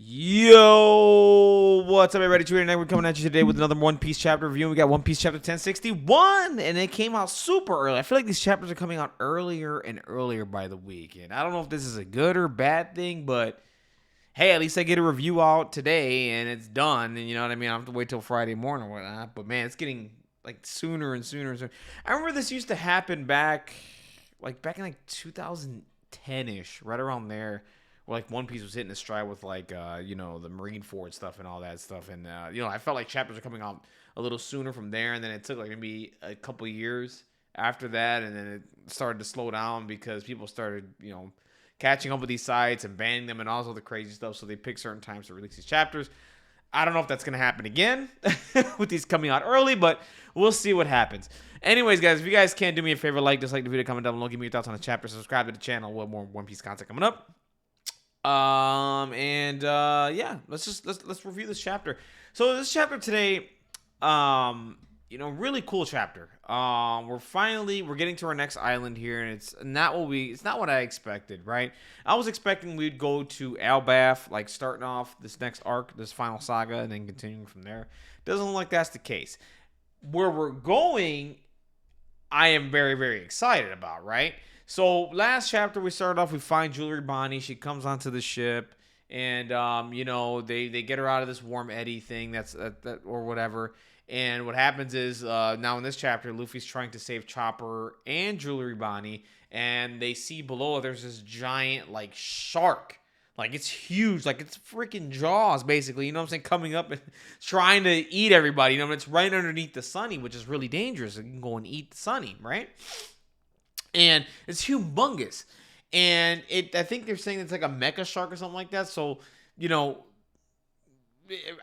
Yo, what's up, everybody? Tonight we're coming at you today with another One Piece chapter review. We got One Piece chapter 1061, and it came out super early. I feel like these chapters are coming out earlier and earlier by the week, and I don't know if this is a good or bad thing, but hey, at least I get a review out today, and it's done. And you know what I mean? I don't have to wait till Friday morning or whatnot. But man, it's getting like sooner and sooner and sooner. I remember this used to happen back in 2010-ish, right around there. Like One Piece was hitting a stride with the Marineford stuff and all that stuff, and I felt like chapters are coming out a little sooner from there, and then it took like maybe a couple years after that, and then it started to slow down because people started catching up with these sites and banning them and all this other crazy stuff. So they pick certain times to release these chapters. I don't know if that's gonna happen again with these coming out early, but we'll see what happens. Anyways, guys, if you guys can do me a favor, dislike the video, comment down below, give me your thoughts on the chapter, subscribe to the channel. We'll have more One Piece content coming up. Let's review this chapter. So this chapter today, really cool chapter. We're getting to our next island here, and it's not what I expected, right? I was expecting we'd go to Albath, like starting off this next arc, this final saga, and then continuing from there. Doesn't look like that's the case. Where we're going, I am very, very excited about, right? So last chapter we started off, we find Jewelry Bonnie. She comes onto the ship, and they get her out of this warm eddy thing that or whatever. And what happens is now in this chapter, Luffy's trying to save Chopper and Jewelry Bonnie, and they see below there's this giant shark. Like it's huge, like it's freaking Jaws basically. You know what I'm saying? Coming up and trying to eat everybody. It's right underneath the Sunny, which is really dangerous. It can go and eat the Sunny, right? And it's humongous. And I think they're saying it's like a mecha shark or something like that. So,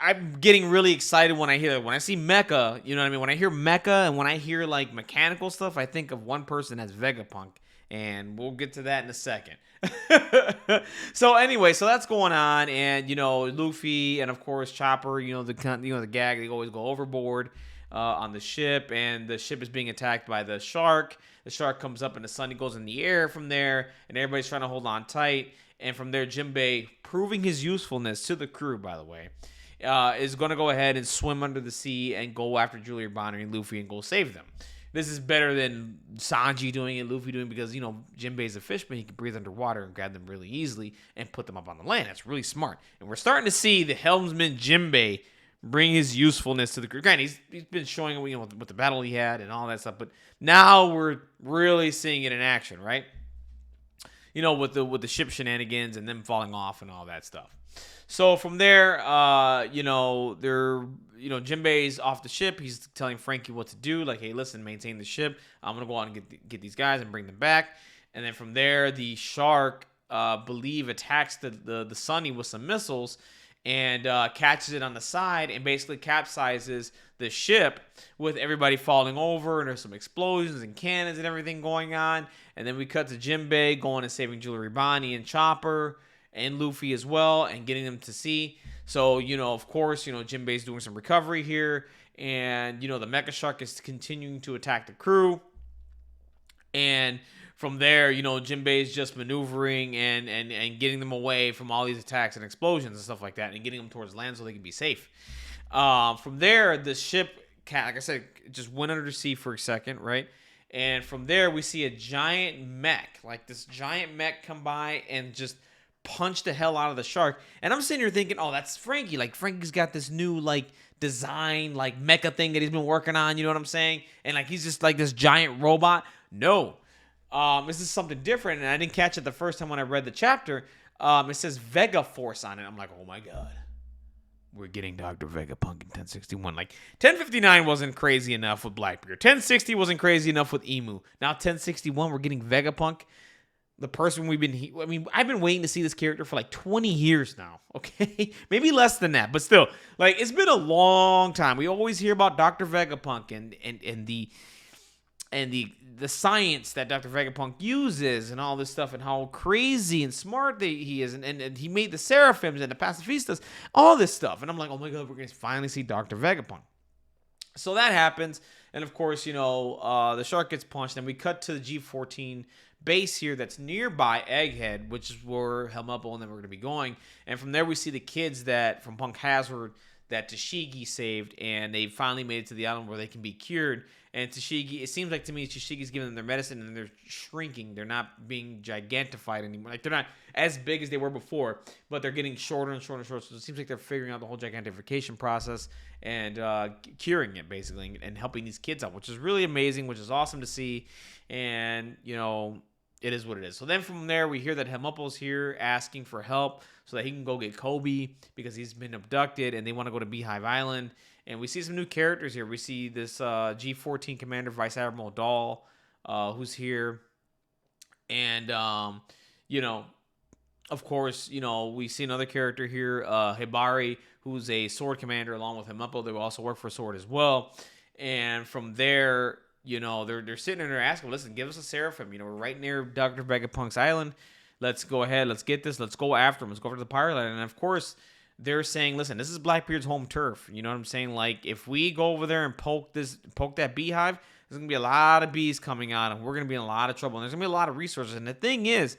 I'm getting really excited when I hear that. When I see mecha, you know what I mean? When I hear mecha and when I hear like mechanical stuff, I think of one person as Vegapunk. And we'll get to that in a second. So anyway, so that's going on. And, Luffy and of course Chopper, the gag, they always go overboard on the ship. And the ship is being attacked by the shark. The shark comes up and the Sunny goes in the air from there, and everybody's trying to hold on tight. And from there, Jinbei, proving his usefulness to the crew, by the way, is going to go ahead and swim under the sea and go after Jewelry Bonnie and Luffy and go save them. This is better than Sanji doing it, Luffy doing it, because, Jinbei's a fisherman. He can breathe underwater and grab them really easily and put them up on the land. That's really smart. And we're starting to see the helmsman Jinbei bring his usefulness to the crew. Granted, he's been showing with the battle he had and all that stuff, but now we're really seeing it in action, right? With the ship shenanigans and them falling off and all that stuff. So from there, Jinbei's off the ship. He's telling Frankie what to do. Like, hey, listen, maintain the ship. I'm gonna go out and get these guys and bring them back. And then from there, the shark, attacks the Sunny with some missiles. And catches it on the side and basically capsizes the ship with everybody falling over. And there's some explosions and cannons and everything going on. And then we cut to Jinbei going and saving Jewelry Bonnie and Chopper and Luffy as well and getting them to sea. So, of course, Jinbei's doing some recovery here. And, the Mecha Shark is continuing to attack the crew. And from there, Jinbei's just maneuvering and getting them away from all these attacks and explosions and stuff like that and getting them towards land so they can be safe. From there, the ship, like I said, just went under the sea for a second, right? And from there, we see a giant mech, like this giant mech come by and just punch the hell out of the shark. And I'm sitting here thinking, oh, that's Frankie. Like, Frankie's got this new, design, mecha thing that he's been working on, you know what I'm saying? And, he's just, this giant robot. No. This is something different, and I didn't catch it the first time when I read the chapter. It says Vega Force on it. I'm like, oh my god, we're getting Dr. Vegapunk in 1061. 1059 wasn't crazy enough with Blackbeard. 1060 wasn't crazy enough with Emu. Now 1061, we're getting Vegapunk, the person I've been waiting to see this character for 20 years now. Okay, maybe less than that, but still, it's been a long time. We always hear about Dr. Vegapunk and the science that Dr. Vegapunk uses and all this stuff and how crazy and smart he is. And he made the Seraphims and the Pacifistas, all this stuff. And I'm like, oh my god, we're going to finally see Dr. Vegapunk. So that happens. And of course, the shark gets punched. And we cut to the G14 base here that's nearby Egghead, which is where Helmeppo and then we're going to be going. And from there, we see the kids that from Punk Hazard that Tashigi saved, and they finally made it to the island where they can be cured. And Tashigi, it seems like to me, Tashigi's giving them their medicine, and they're shrinking. They're not being gigantified anymore. Like, they're not as big as they were before, but they're getting shorter and shorter and shorter. So it seems like they're figuring out the whole gigantification process and curing it, basically, and helping these kids out, which is really amazing, which is awesome to see. And, you know, it is what it is. So then from there, we hear that Helmeppo's here asking for help so that he can go get Kobe because he's been abducted and they want to go to Beehive Island. And we see some new characters here. We see this G-14 Commander Vice Admiral Dahl, who's here. And, you know, of course, you know, we see another character here, Hibari, who's a sword commander along with Helmeppo. They will also work for sword as well. And from there, you know, they're sitting there asking, listen, give us a Seraphim. You know, we're right near Dr. Vegapunk's island. Let's go ahead. Let's get this. Let's go after him. Let's go after the pirate island. And, of course, they're saying, listen, this is Blackbeard's home turf. You know what I'm saying? Like, if we go over there and poke that beehive, there's going to be a lot of bees coming out, and we're going to be in a lot of trouble. And there's going to be a lot of resources. And the thing is,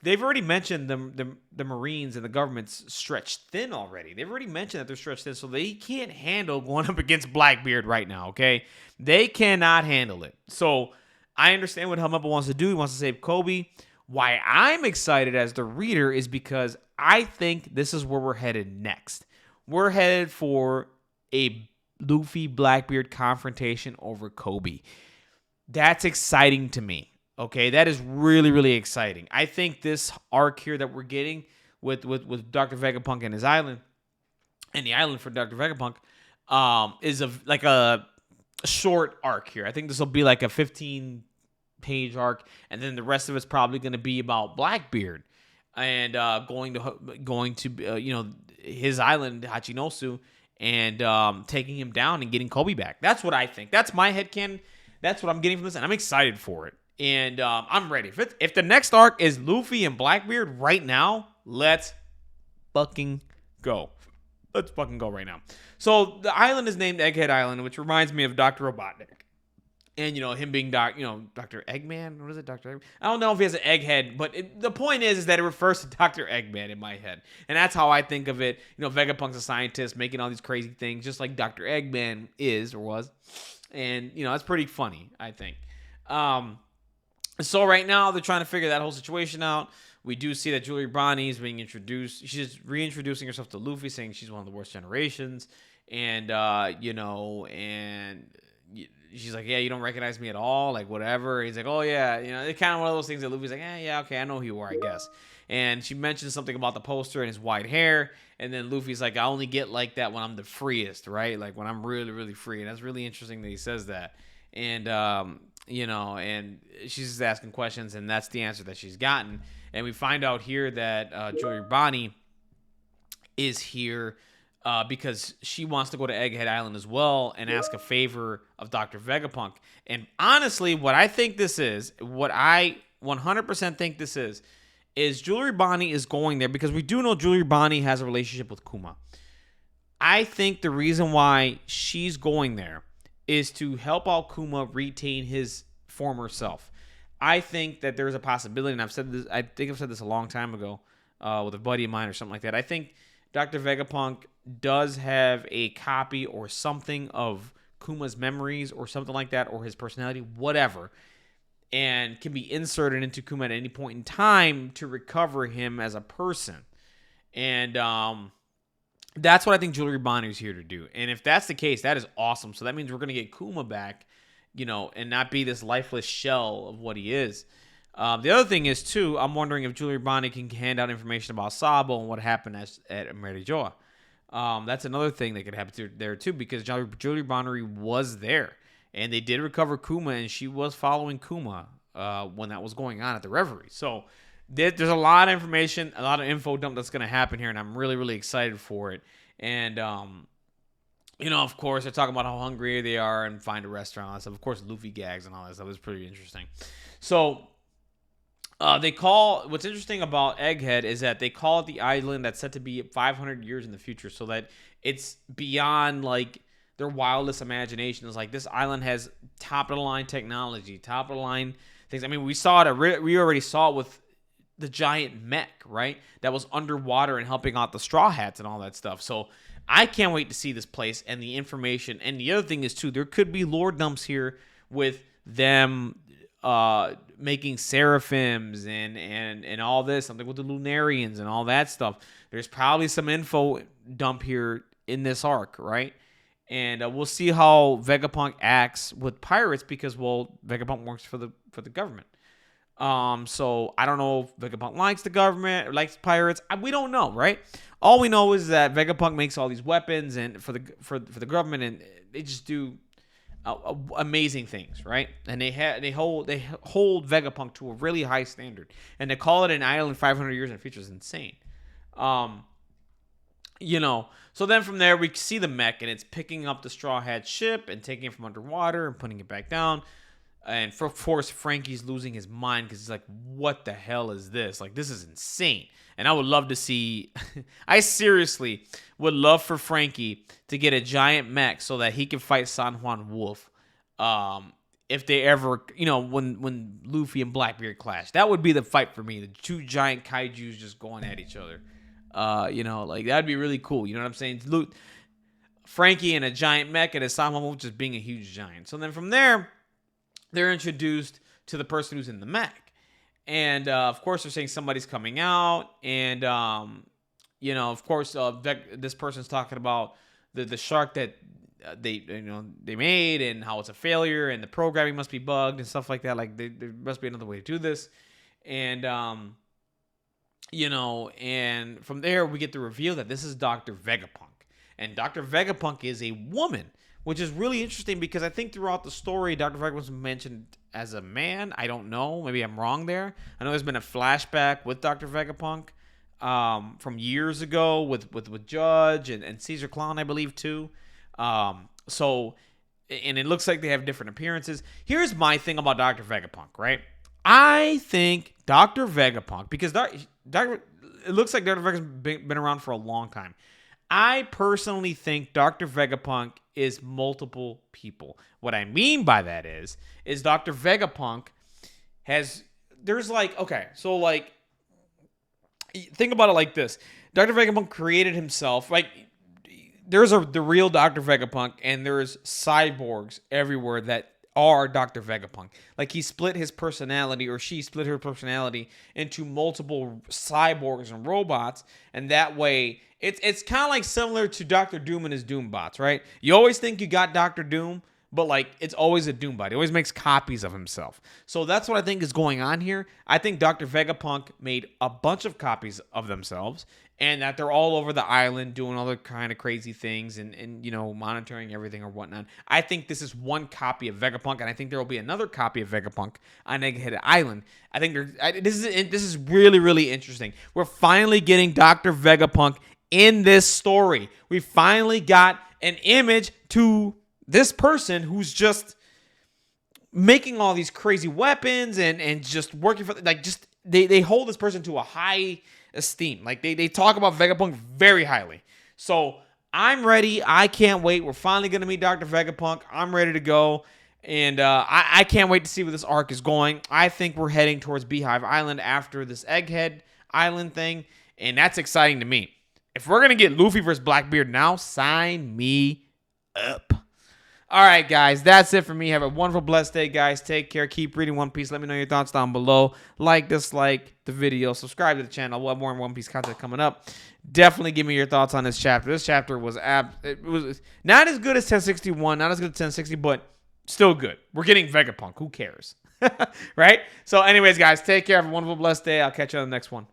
they've already mentioned the Marines and the government's stretched thin already. They've already mentioned that they're stretched thin, so they can't handle going up against Blackbeard right now, okay? They cannot handle it. So I understand what Helmeppo wants to do. He wants to save Kobe. Why I'm excited as the reader is because I think this is where we're headed next. We're headed for a Luffy Blackbeard confrontation over Kobe. That's exciting to me. Okay, that is really, really exciting. I think this arc here that we're getting with Dr. Vegapunk and his island, and the island for Dr. Vegapunk, is like a short arc here. I think this will be like a 15-page arc, and then the rest of it's probably going to be about Blackbeard and going to you know, his island Hachinosu and taking him down and getting Kobe back. That's what I think. That's my headcanon. That's what I'm getting from this, and I'm excited for it. And I'm ready. If the next arc is Luffy and Blackbeard right now, let's fucking go. Let's fucking go right now. So the island is named Egghead Island, which reminds me of Dr. Robotnik. And, you know, him being Dr. Eggman. What is it, Dr. Eggman? I don't know if he has an egghead, but the point is that it refers to Dr. Eggman in my head. And that's how I think of it. You know, Vegapunk's a scientist making all these crazy things, just like Dr. Eggman is or was. And, you know, that's pretty funny, I think. So right now, they're trying to figure that whole situation out. We do see that Julie Bonnie is being introduced. She's reintroducing herself to Luffy, saying she's one of the worst generations. And, you know, and she's like, yeah, you don't recognize me at all? Like, whatever. He's like, oh, yeah. You know, it's kind of one of those things that Luffy's like, yeah, okay, I know who you are, I guess. And she mentions something about the poster and his white hair. And then Luffy's like, I only get like that when I'm the freest, right? Like, when I'm really, really free. And that's really interesting that he says that. And, you know, and she's just asking questions, and that's the answer that she's gotten. And we find out here that Julie Bonnie is here because she wants to go to Egghead Island as well and ask a favor of Dr. Vegapunk. And honestly, what I think this is, what I 100% think this is Julie Bonnie is going there because we do know Julie Bonnie has a relationship with Kuma. I think the reason why she's going there is to help out Kuma retain his former self. I think that there's a possibility, and I've said this. I think I've said this a long time ago with a buddy of mine or something like that. I think Dr. Vegapunk does have a copy or something of Kuma's memories or something like that, or his personality, whatever, and can be inserted into Kuma at any point in time to recover him as a person. And that's what I think Jewelry Bonnie is here to do. And if that's the case, that is awesome. So that means we're going to get Kuma back, you know, and not be this lifeless shell of what he is. The other thing is, too, I'm wondering if Jewelry Bonnie can hand out information about Sabo and what happened at Merijoa. That's another thing that could happen there, too, because Jewelry Bonnie was there. And they did recover Kuma, and she was following Kuma when that was going on at the Reverie. So there's a lot of information, a lot of info dump that's going to happen here, and I'm really, really excited for it. And, you know, of course, they're talking about how hungry they are and find a restaurant and stuff. Of course, Luffy gags and all that stuff is pretty interesting. So what's interesting about Egghead is that they call it the island that's set to be 500 years in the future, so that it's beyond, like, their wildest imagination. Is like, this island has top-of-the-line technology, top-of-the-line things. I mean, we saw it. We already saw it with the giant mech, right? That was underwater and helping out the Straw Hats and all that stuff. So I can't wait to see this place and the information. And the other thing is too, there could be lore dumps here with them making seraphims and all this, something with the Lunarians and all that stuff. There's probably some info dump here in this arc, right? And we'll see how Vegapunk acts with pirates because, well, Vegapunk works for the government. So I don't know if Vegapunk likes the government or likes pirates. We don't know, right? All we know is that Vegapunk makes all these weapons and for the government, and they just do amazing things, right? And they hold Vegapunk to a really high standard, and they call it an island 500 years in the future is insane. So then from there we see the mech, and it's picking up the Straw Hat ship and taking it from underwater and putting it back down. And of course, Frankie's losing his mind because he's like, what the hell is this? Like, this is insane. And I would love to see, I seriously would love for Frankie to get a giant mech so that he can fight San Juan Wolf. If they ever, when Luffy and Blackbeard clash, that would be the fight for me. The two giant kaijus just going at each other. That'd be really cool. You know what I'm saying? Frankie and a giant mech and a San Juan Wolf just being a huge giant. So then from there, they're introduced to the person who's in the mech. And, of course, they're saying somebody's coming out. And, of course, this person's talking about the shark that they made and how it's a failure and the programming must be bugged and stuff like that. Like, there must be another way to do this. And, and from there, we get the reveal that this is Dr. Vegapunk. And Dr. Vegapunk is a woman, which is really interesting because I think throughout the story, Dr. Vegapunk was mentioned as a man. I don't know. Maybe I'm wrong there. I know there's been a flashback with Dr. Vegapunk from years ago with Judge and Caesar Clown, I believe, too. And it looks like they have different appearances. Here's my thing about Dr. Vegapunk, right? I think Dr. Vegapunk, because it looks like Dr. Vegapunk's been around for a long time. I personally think Dr. Vegapunk is multiple people. What I mean by that is Dr. Vegapunk think about it like this. Dr. Vegapunk created himself. Like, there's the real Dr. Vegapunk, and there's cyborgs everywhere that are Dr. Vegapunk. Like, he split his personality, or she split her personality into multiple cyborgs and robots, and that way it's kind of like similar to Dr. Doom and his Doom bots, right? You always think you got Dr. Doom, but like, it's always a Doom bot. He always makes copies of himself. So that's what I think is going on here. I think Dr. Vegapunk made a bunch of copies of themselves, and that they're all over the island doing all the kind of crazy things and monitoring everything or whatnot. I think this is one copy of Vegapunk, and I think there will be another copy of Vegapunk on Egghead Island. I think this is really, really interesting. We're finally getting Dr. Vegapunk in this story. We finally got an image to this person who's just making all these crazy weapons and just working for, like, just they hold this person to a high esteem. Like, they talk about Vegapunk very highly. So I'm ready. I can't wait. We're finally going to meet Dr. Vegapunk. I'm ready to go. And I can't wait to see where this arc is going. I think we're heading towards Beehive Island after this Egghead Island thing. And that's exciting to me. If we're going to get Luffy versus Blackbeard now, sign me up. All right, guys, that's it for me. Have a wonderful, blessed day, guys. Take care. Keep reading One Piece. Let me know your thoughts down below. Like, dislike the video. Subscribe to the channel. We'll have more One Piece content coming up. Definitely give me your thoughts on this chapter. This chapter was not as good as 1061, not as good as 1060, but still good. We're getting Vegapunk. Who cares? Right? So anyways, guys, take care. Have a wonderful, blessed day. I'll catch you on the next one.